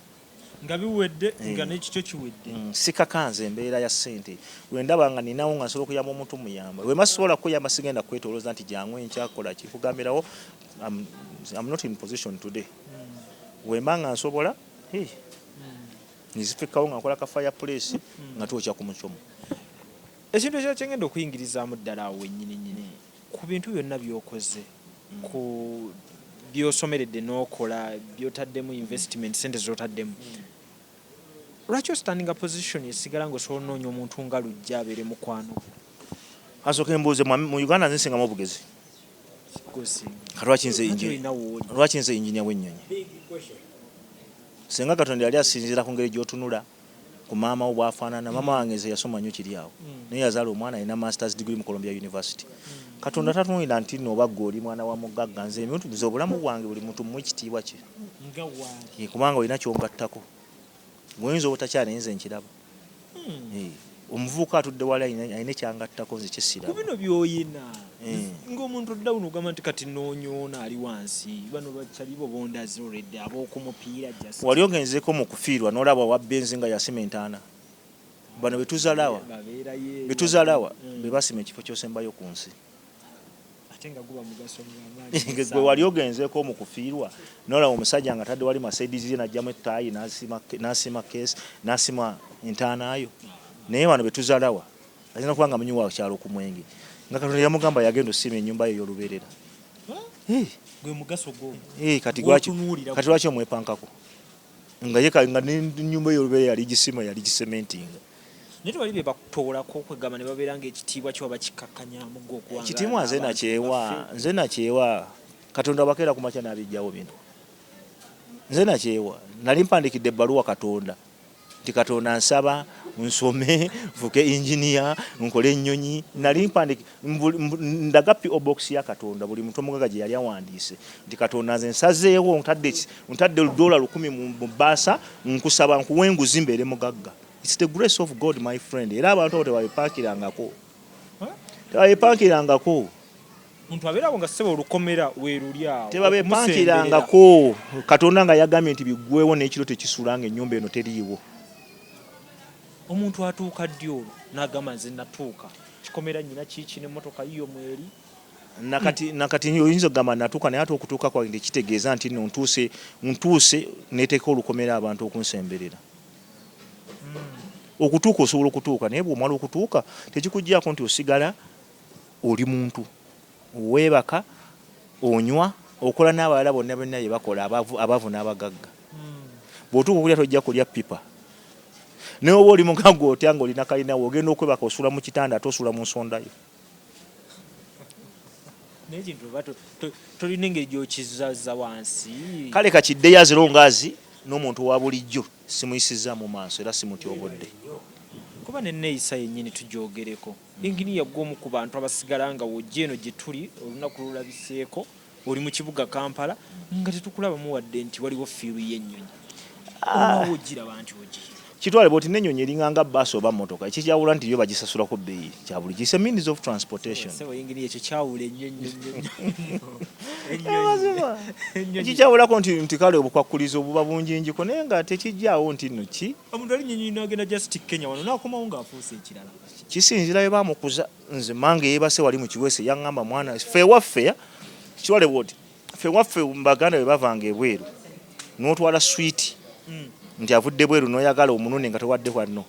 nga biwedde nga n'ekikyo kiwedde sikakanze embeera ya ssente wendaba nga ninawo nga nsobola okuyamba omuntu muyamba wema sobola kuyamba sigenda kwetolooza nti jangu enkyakola kikugambirawo I'm not in position today wemba nga nsobola nizifikawo nga nkola ka fireplace nga twokya ku mucomo ekintu ekyo kyengenda okuyingirizaamu ddala awo wennyini ku bintu byonna by'okoze ku byosomeredde n'okola byotaddemu investment sente zotaddemu lwaki ostandinga position esigala ng'osobola onoonya omuntu nga lujja abeere mukwano asooka embuuze mu Uganda nzinsingamu obugezi lwaki nze injinia w'ennyonyi senga Katonda yali asinziira ku ngeri gy'otunula ku maama wo bwafaanana maama wange nze yasoma nnyo kiri awo naye yazaala omwana alina masters degree mu Columbia University Katonda tatunulira nti noba gwe oli mwana wa mugagga nze nze obulamu bwange buli muntu mu ekitiibwa kye kubanga olina kyongattako gwoyinza obutakyala naye nze nkiraba omuvubuka atudde wala alina ekyangattako nze kyessiraba ku bino by'oyina ng'omuntu odda wuno ogamba nti kati noonyoona ali wansi bano bakyali bo bondazi olwedde ab'okumupiira wali ogenzeeko mu kufiirwa n'olaba wa benzi nga yasima entaana bano betuzaalawa be basima ekifo ky'osembayo ku nsi gwe wali ogenzeeko mu kufiirwa n'olaba omusajja nga tadde wali Mercedes ye n'ajjamu ettaayi n'asima keesi n'asima entaanaayo naye wano betuzaalawa alina kuba nga munyi wa kyalo ku Mwenge nga Katonda yamugamba yagenda osima ennyumba ye ey'olubeerera gwe mugaso gwo kati lwaki omwepankako nga yeka nga n'ennyumba y'olubeera yali gisima yali gisementinga. Naye tewali bye bakutoolako okwegamba ne babeera ng'ekitiibwa kyo bakikkakkanyaamu gwe okuwanga. Ekitiibwa nze nakyewa Katonda bakeera ku makya n'abijjawo bino. Nze nakyewa nali mpandikidde ebbaluwa Katonda nti Katonda nsaba nsome nfuke engineer nkole ennyonyi nali mpandiki ndaga PO box ya Katonda buli muntu omugaga gye yali awandiise nti Katonda nze nsazeewo ntadde $1,000 mu bbaasa nkusaba nkuwe enguzi mbeere mugagga. It's the grace of God, my friend. Era abantu abo tebabepankirangako. Muntu abeerawo nga ssebo olukomera weeruli awo. Tebabepankirangako. Katonda nga yagambye nti biggweewo n'ekiro tekisulanga ennyumba eno teriiwo. Omuntu atuuka ddi olwo n'agamba nze natuuka. Kikomera nnyina kiiki n'emmotoka yiyo mweri. Nakati oyinza okugamba natuuka naye ate okutuuka kwange kitegeeza nti nno ntuuse neeteeka olukomera abantu okunsemberera. Okutuuka osobola okutuuka naye bw'omala okutuuka tekikuggyako nti osigala oli muntu weebaka onywa okola n'abalala bonna bye bakola abavu n'abagagga. Bw'otuuka okulya tojja kulya pipa naye oba oli mugagga otya nga olina kalinawo ogenda okwebaka osula mu kitanda ate osula mu nsondayo. Naye kintu tolina engeri gy'okizazza wansi. Kale kakiddeyo azirongaazi n'omuntu wa bulijjo simuyisizza mu maaso era simutyobodde. Kuba n'enneeyisa yennyini tugyogereko. Inginiya gw'omu ku bantu abasigala nga wojja eno gye tuli olunaku lulabiseeko oli mu kibuga Kampala nga tetukulabamu wadde nti waliwo fiiru y'ennyonyi. Olwawo ogiraba nti ogiira. Kitwale bw'oti n'ennyonyi eringanga bbaasi oba mmotoka ekikyawula nti yo bagisasulako bbeeyi kya buli kisa means of transportation. Sebo inginiya ekyo kyawula ennyonyi. Ekikyawulako nti kale obukwakkulizo obuba bunjinjiko naye nga tekijjaawo nti nno ki. Omuntu ali nnyonyi n'agenda just Kenya wano n'akomawo ng'afuuse ekirala. Kisinzira bye baamukuza. Nze mange yeebase wali mu kiweese yaŋŋamba mwana ffe waffe kitwale bw'oti ffe waffe Baganda bwe bavanga ebweru n'otwala swiiti nti avudde bweru n'oyagala omunone nga tewadde wano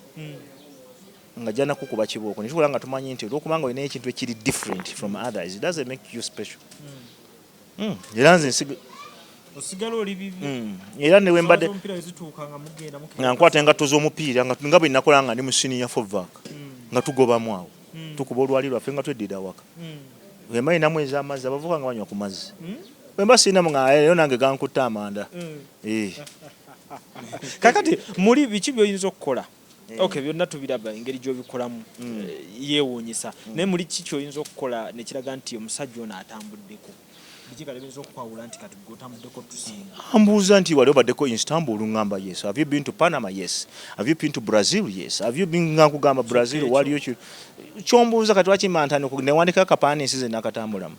nga jjana kukuba kibooko ne tubula nga tumanyi nti olwokubanga olinayo ekintu ekiri different from others it doesn't make you special. Era nze osigala oli bibi. Era ne wembadde nga nkwata engatto z'omupiira nga bwe nakola nga ndi mu senior fullback nga tugobamu awo tukuba olwali lwaffe nga tweddira waka. Wemba ninamu ez'amazzi abavuka nga banywa ku mazzi. Wemba sinamu nga leero nange gankutte amanda. Kakati muri biki by'oyinza okukola? Okay, byonna tubiraba engeri gy'obikolamu yeewuunyisa. Naye muri ki ky'oyinza okukola ne kiraga nti omusajja ono atambuddeko? Biki kale byinza okukwawula nti kati gw'otambuddeko tusinga? Ambuuza nti wali obaddeko Istanbul ngamba yes. Have you been to Panama? Yes. Have you been to Brazil? Yes. Have you been nga nkugamba Brazil waliyo kyombuuza kati wakimantane newandika akapaani ensi ze nakatambulamu.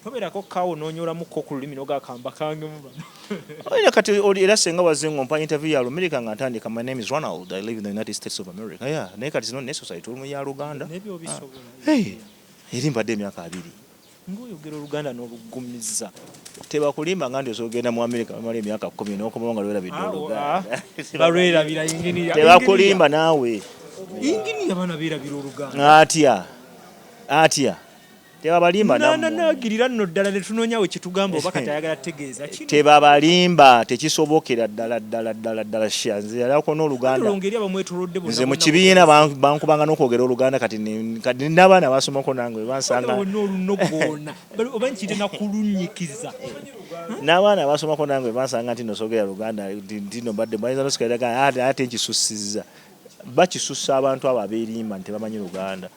Toberako kawo n'onyolamuko ku lulimi n'ogakamba kangemu bano. Oina kati era senga wazengo mpa interview ya America nga ntandika my name is Ronald I live in the United States of America. Yeah, naye kati zino necessary tuli mu ya Uganda. Nebyo bisobola. Hey, eri mbadde emyaka 2. Ng'oyogera Oluganda n'oluggumiza. Tebakulimba nga ndyoza ogenda mu America bamala emyaka 10 n'okomawo nga lwerabidde Oluganda. Balwerabira inginiya. Tebakulimba naawe. Inginiya bana beerabira Oluganda. Atya. Tebabalimba nagirira nno ddala ne tunoonyawo kitugamba oba kati ayagala tegeeza kino. Tebabalimba tekisobokera ddala shanze alako n'Oluganda. Nze mu kibiina bankubanga n'okwogera Oluganda kati n'abaana basomako nange bansanga. Oba nkiri nakulunyikiza. N'abaana basomako nange bansanga nti nosogera Luganda ntino mbadde bayinza nosikera ate nkisussizza. Bakisussa abantu abo abeerimba nti bamanyi Luganda.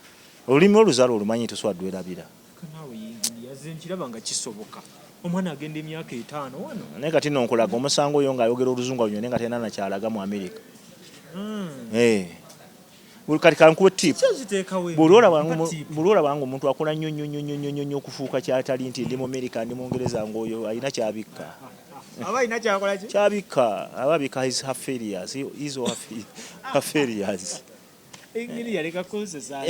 Olulimi oluzalo olumanyi toswadde werabira. Kanaawe yinginiya ze nkirabanga kisoboka. Omwana agenda emyaka 5 wano. Naye kati nno nkulaga omusango oyo ng'ayogera Oluzungu olunyo nga tena nakyalaga mu America. Kati kankuwe tip. Bulora bangu omuntu akola nnyo okufuuka kyatali nti ndi mu America ndi mu Ngereza ng'oyo alina kyabikka. Aba ina kyakola ki? Kyabikka. Ababika his affairs. He's affairs. Engeri yaleka kozesa.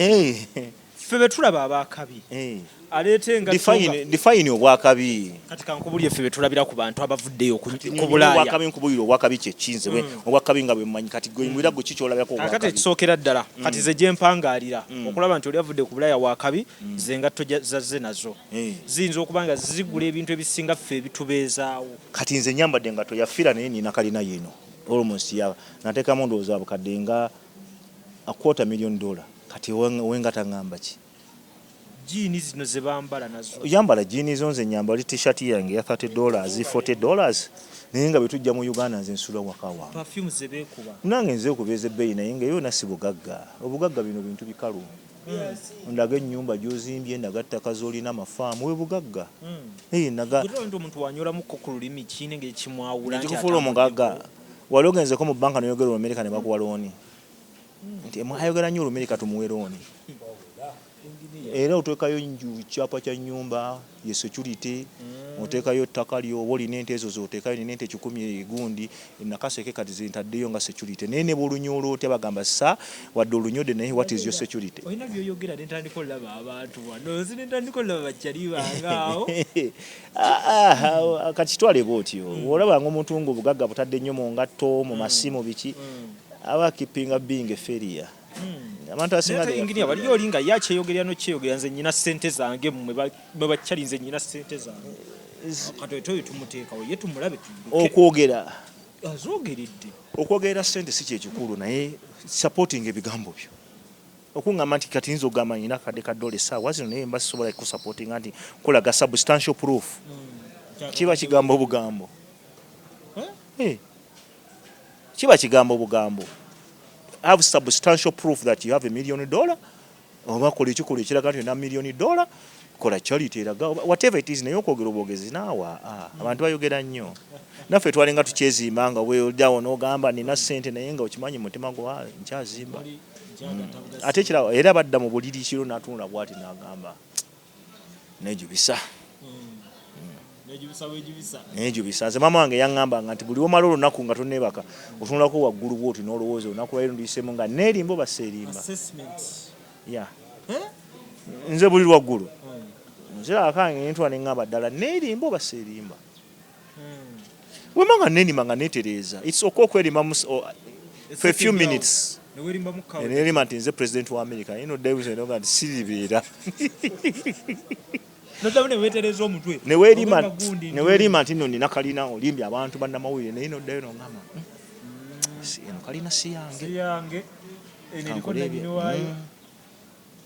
Ffe tulaba abakabi. Aleetenga define obwakabi. Kati kankubulye ffe tulabira ku bantu abavuddeyo ku Bulaaya. Obwakabi nkubulire obwakabi kye kinze we obwakabi nga bwe mmanyi kati gwe mwira gwe kikyolabako obwakabi. Kati kisookera ddala. Kati ze gye mpangaalira okulaba nti oli avudde ku Bulaaya wakabi ze ngatto zazze nazo. Ziyinza okuba nga zigula ebintu ebisinga ffe ebitubeezaawo. Kati nze nyambadde engatto yafiira naye nina kalina yeno. almost ya nateekamu ndowooza abukadde nga $250,000 kati wenga tangamba ki jeans zino ze bambala nazo yambala jeans zo nze nyambala t-shirt yange ya $30 $40 naye nga betujja mu Uganda nze nsula waka wange perfume ze beekuba nange nze okubeeza ebbeeyi naye nga yo nasi bugagga obugagga bino bintu bikalu ndaga ennyumba gy'ozimbye ndaga ttaka z'olina amafaamu we bugagga naga omuntu wanyolamuko ku lulimi kiine ng'ekimwawula ekikufuula omugagga wali ogenzeko mu banka noyogera Amerika ne bakuwa looni nti ayogera nnyo Amerika tumuwe looni era oteekayo kyapa kya nnyumba ye security oteekayo ttaka lyo oba olina ente ezo zoteekayo nina ente 10 gundi nakaseke kati zintaddeyo nga security naye ne b'olunyolo otya bagamba sa wadde olunyodde naye what is your security olina byoyogera nentandika olaba abantu wano zinentandika olaba bakyali bangaawo kakitwale bwotyo olabanga omuntu ng'obugagga butadde nnyo mu ngatto mu masimu biki aba keeping being a failure abantu asinga ingini abali olinga yakyeyogerya no kyeyogerya nze nyina ssente zange mwe bakyali nze nyina ssente zange katoyo tumuteekawo ye tumulabe okwogera azogeredde okwogera ssente si kyekikulu naye supporting ebigambo byo okungamba nti kati nzo ogamba nyina kadde kaddole essaawa zino naye mba sisobola kusupportinga nti kulaga substantial proof kiba kigambo bugambo kiba kigambo bugambo have substantial proof that you have $1 million oba kola ekikola ekiraga nti na $1 million kola charity eraga whatever it is naye okwogera obwogezi naawa abantu bayogera nnyo naffe twalinga tukyezimba nga weoldawo n'ogamba nina ssente naye nga okimanyi mutima gwa nkyazimba ate ekirawo era badda mu buliri kiro n'atunula bw'ati n'agamba nejubisa nejubisa nze maama wange yaŋŋambanga nti buli omala olunaku nga tonneebaka otunulako waggulu bwoti n'olowooza olunaku lwali nduyisemu nga neerimba oba seerimba nze buli lwaggulu nzirakange nentwa neŋŋamba ddala neerimba oba seerimba wema nga neenima nga neetereeza it's okay okwerima for a few minutes neerima nti nze president wa America naye noddayo nti siribeera neweerima nti nno nina kalina olimbye abantu bannamawulire naye noddayo nogamba eno kalina si yange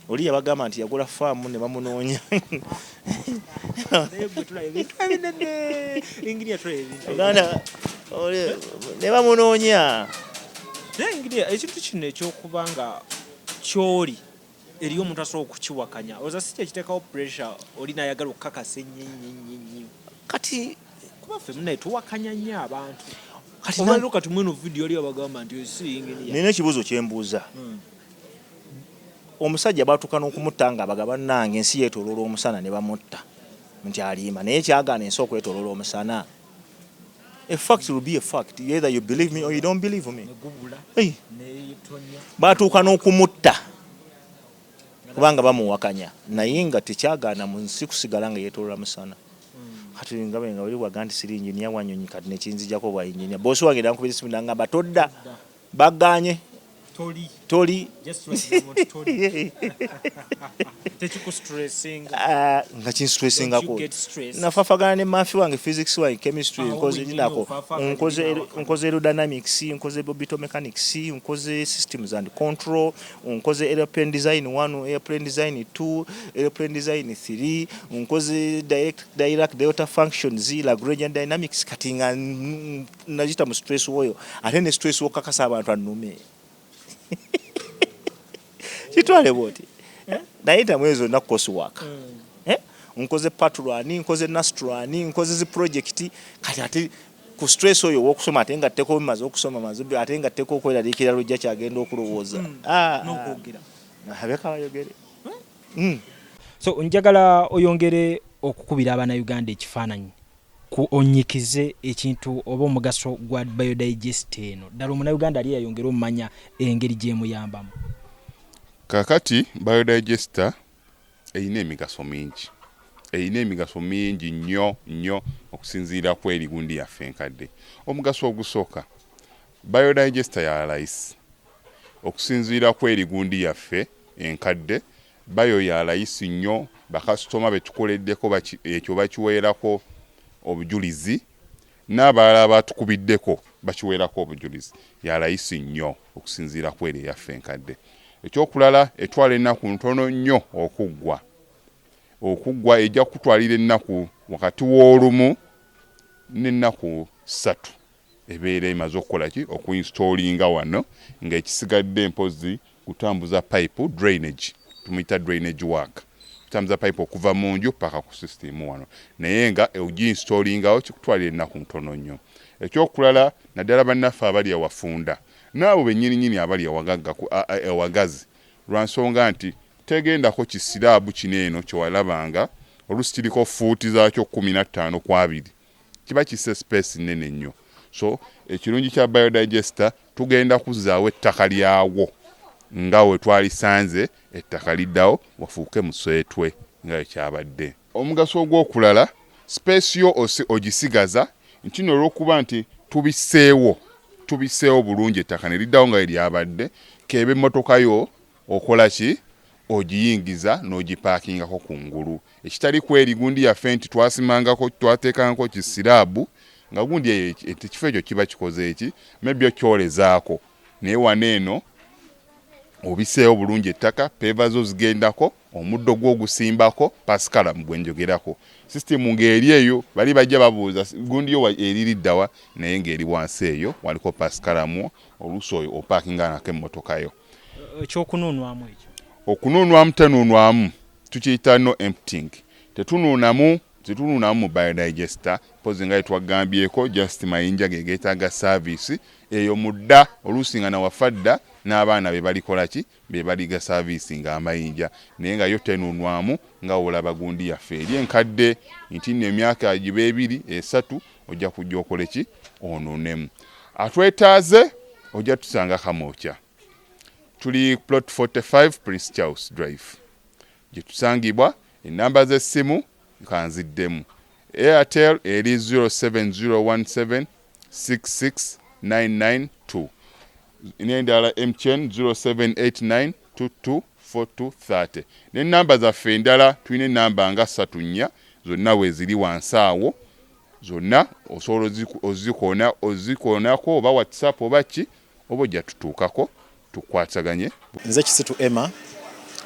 oli yabagamba nti yagula faamu ne bamunoonya ne bamunoonya ekintu kino ekyokuba nga kyoli eriyo omuntu asobola okukiwakanya oza si kyekiteekawo pressure oli nayagala okukakasa ennyo kati kuba ffe munaye tuwakanya nnyo abantu obalero kati mweno vidiyo oli abagamba nti nina ekibuuzo kyembuuza omusajja baatuuka n'okumutta nga bagaba nange ensi yeetooloola omusana ne bamutta nti alimba naye kyagaana ensi okwetooloola omusana a fact will be a fact either you believe me or you don't believe me baatuuka n'okumutta kubanga bamuwakanya naye nga tekyagaana mu nsi kusigala nga yeetooloola musana kati ngabe nga oli waga nti siri injinia wa nyonyi kati nekinzijjako bwa injinia boosi wange nankubira esimu nangamba todda baganye toli nga kinstresingako nafafagana ne mafi wange physics wange chemistry nkoze linako nkoze aerodynamics nkoze orbital mechanics nkoze systems and control nkoze airplane design 1 airplane design 2 airplane design 3 nkoze direct delta functions Lagrangian dynamics kati nga najita mu stress woyo ate ne stress wokakasa abantu anume kitwale bwoti naita mwezo na coursework nkoze patrolani nkoze nastrani nkoze zi project kati ate ku stress oyo wokusoma ate nga teko bimaze okusoma mazubi ate nga teko okweraliikira lujja kyagenda okulowooza n'okwogera abeka bayogere so njagala oyongere okukubira Abannayuganda ekifaananyi ku onyikize ekintu oba omugaso gwa biodigest eno ddala Omunnayuganda ali yayongera omumanya engeri gyemuyambamu. Kakati biodigester eyina emigaso mingi nnyo okusinziira ku erigundi yaffe enkadde. Omugaso ogusooka biodigester ya layisi okusinziira ku erigundi yaffe enkadde bayo ya layisi nnyo bakasitoma betukoleddeko ekyo bakiweerako obujulizi n'abalala abatukubiddeko bakiweerako obujulizi. Ya layisi nnyo okusinziira ku eri eyaffe enkadde. Ekyokulala etwala ennaku ntono nnyo okuggwa ejja kutwalira ennaku wakati w'olumu n'ennaku 3 ebeera emaze okukola ki okuinstallinga wano ng'ekisigadde mpozi kutambuza pipe drainage, tumuyita drainage work, kutambuza pipe okuva mu nju paka ku system wano, naye nga ogiinstallingawo kikutwalira ennaku ntono nnyo. Ekyokulala naddala bannaffe abali awafunda n'abo bennyininyini abali awagazi, lwa nsonga nti tegendako kisiraabu kino eno kyewalabanga oluusi kiriko fuuti zaakyo 15 ku 2, kiba kisse space nnene nnyo. So ekirungi kya biodigester tugenda kuzzaawo ettaka lyawo nga we twalisanze, ettaka liddawo wafuuke muswetwe nga ekyabadde. Omugaso ogw'okulala space yo ogisigaza nti olw'okuba nti tubiseewo bulungi ettaka ne liddawo nga eryabadde, kebe emmotoka yo okola ki ogiyingiza n'ogipaakingako kungulu. Ekitali kweri gundi yaffe nti twateekangako kisiraabu nga gundi ekifo ekyo kiba kikoze eki maybe okyolezaako, naye wano eno obiseewo bulungi ettaka, peva zo zigendako, omuddo gw'ogusimbako, pasikalamu gwe njogerako. Sisitemu ng'eri eyo bali bajja babuuza gundi yo eririddawa, naye ng'eri wansi eyo waliko pasikalamu oluusi oyo opaakinga nako emmotoka yo. Ekyokunuunwamu ekyo okunuunwamu tenuunwamu tukiyita no emptying. Tetunuunamu mu biodigester, pozi nga twagambyeko just mayinja geetaaga service eyo mudda oluusi nga nawafadda n'abaana be balikola ki be baliga service nga amayinja, naye nga yo tenuunwamu nga olaba gundi yaffe eri enkadde nti nno emyaka giba 2 3 ojja kujja okole ki onuunemu. Atwetaaze ojja tusanga Kamokya. Tuli plot 45 Prince Charles Drive. Gye tusangibwa, ennamba z'essimu kanziddemu. Airtel eri 07017669992. N'endala MTN 0789224230. N'ennamba zaffe endala tulina ennamba nga 3 zonna weeziri wansi awo. Zonna osobola ozikoonako oba WhatsApp oba ki, oba ojja tutuukako tukwataganye. Nze Kisitu Emma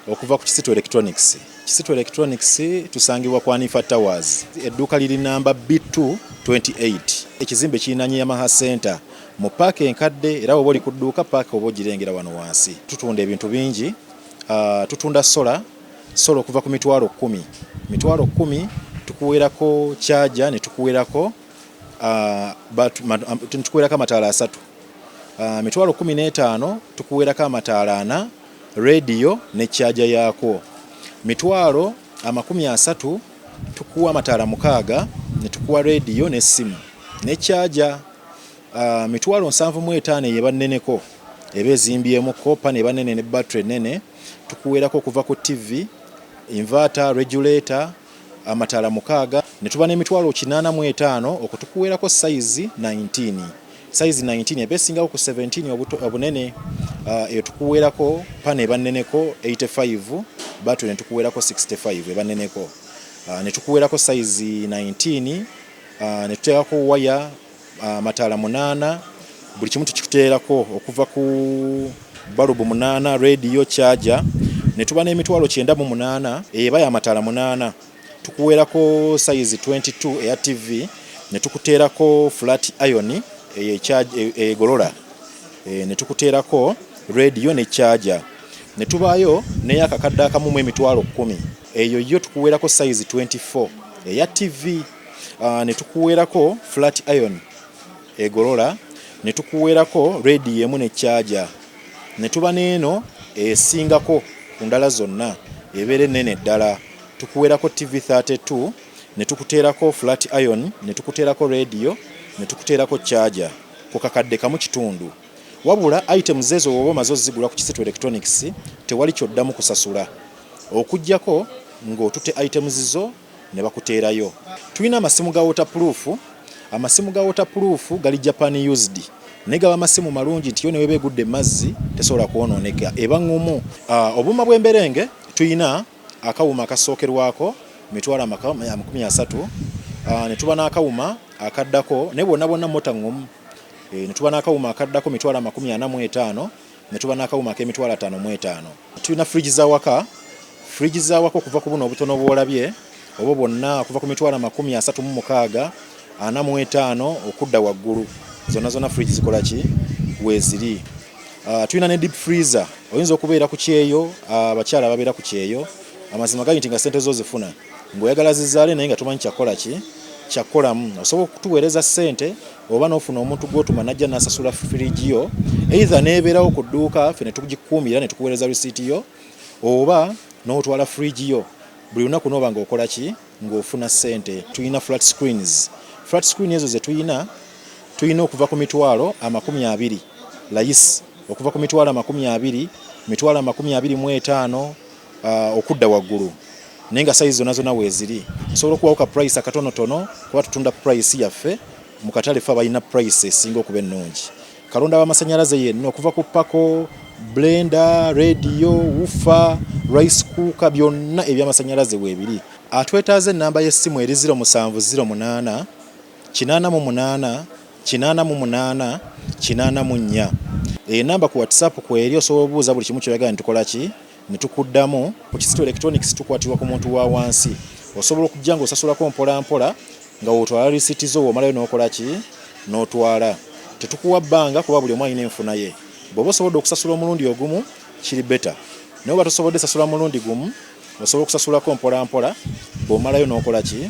okuva ku Kisitu Electronics. Kisitu Electronics tusangibwa ku Anifa Towers. Edduuka liri namba B228. Ekizimbe kirinaanye Yamaha Center mu paaka enkadde, era oba oli ku dduuka paaka oba ogirengera wano wansi. Tutunda ebintu bingi. Tutunda sola okuva ku mitwalo 10. Mitwalo 10 tukuweerako charger ne tukuweerako amataala 3. Mitwalo 15 tukuweerako amataala 4, radio ne charger yaako. Mitwalo 30 tukuwa amataala 6 ne tukuwa radio ne simu ne charger. Mitwalo 75 ye banneneko ebe ezimbyemu kopa ne bannene ne battery nene tukuweerako okuva ku TV, inverter, regulator, amataala 6 ne tuba n'emitwalo 85 okutukuweerako size 19. Size 19 ebesingawo ku 17 obunene. Eyo tukuweerako pane ebanneneko 85, battery ne tukuweerako 65 ebanneneko. Ne tukuweerako size 19, ne tuteekako waya amataala 8, buli kimu tukikuteerako okuva ku balubu 8, radio, charger. Ne tuba n'emitwalo 98 eba ya amataala 8. Tukuweerako size 22 eya TV, ne tukuteerako flat iron egolola, ne tukuteerako radio ne charger. Ne tubaayo n'eyakakadde akamu mu emitwalo 10. Eyo yo tukuweerako size 24 eya TV. Ne tukuweerako flat iron egolola, ne tukuweerako radio emu ne charger. Ne tuba n'eno esingako ku ndala zonna ebeera ennene ddala. Tukuweerako TV 32, ne tukuteerako flat iron, ne tukuteerako radio, ne tukuteerako charger ku kakadde kamu kitundu. Wabula items ezo oba mazo zigula ku Kisitu Electronics tewali kyoddamu kusasula, okujjako ng'otute items zo ne bakuteerayo. Tulina amasimu ga waterproof. Amasimu ga waterproof gali Japan used. Ne gaba amasimu malungi nti yo ne webegudde mazzi tesobola kwonooneka, eba ngumu. Obuma bw'emberenge tulina akawuma akasookerwako mitwalo 30. Ne tuba n'akawuma akaddako naye bonna mota ngomu. Ne tuba n'akawuma akaddako mitwalo 45 ne tuba n'akawuma ak'emitwalo 55. Tulina fridge za waka okuva ku buno obutono bw'olabye obo bonna okuva ku mitwalo 36 45 okudda waggulu. Zonna fridge zikola ki weeziri. Tulina ne deep freezer. Oyinza okubeera ku kyeyo, abakyala babeera ku kyeyo. Amazima gali nti nga sente zo zifuna ng'oyagala zizaale naye nga tumanyi kyakola ki kyakolamu. Osobola okutuweereza ssente oba n'ofuna omuntu gw'otuma n'ajja n'asasula fridge yo, either n'ebeerawo ku dduuka ffe ne tugikuumira ne tukuweereza receipt yo, oba n'otwala fridge yo buli lunaku n'oba ng'okola ki ng'ofuna ssente. Tulina flat screens. Flat screen ezo ze tulina okuva ku mitwalo 20 layisi, okuva ku mitwalo 20, mitwalo 25 okudda waggulu. Naye nga size zonna weeziri. Osobola okubawo ka price akatonotono kuba tutunda price yaffe mu katale ffe balina price esinga okuba ennungi. Kalonda w'amasannyalaze yenna okuva ku pako, blender, radio, woofer, rice cooker, byonna eby'amasannyalaze weebiri. Atwetaaze ennamba y'essimu eri 0708 88 88 84. Enamba ku WhatsApp kweri osobola obuuza buli kimu ky'oyagala ne tukola ki ne tukuddamu. Ku kisito electronics tukwatirwa ku muntu wa wansi. Osobola okujja ng'osasulako mpola nga wotwala receipt zo omalayo n'okola ki n'otwala. Tetukuwa bbanga kuba buli omu alina enfuna ye. Bw'oba osobodde okusasula omulundi ogumu kiri beta. Naye oba tosobodde sasula mulundi gumu osobola okusasulako mpola bw'omalayo n'okola ki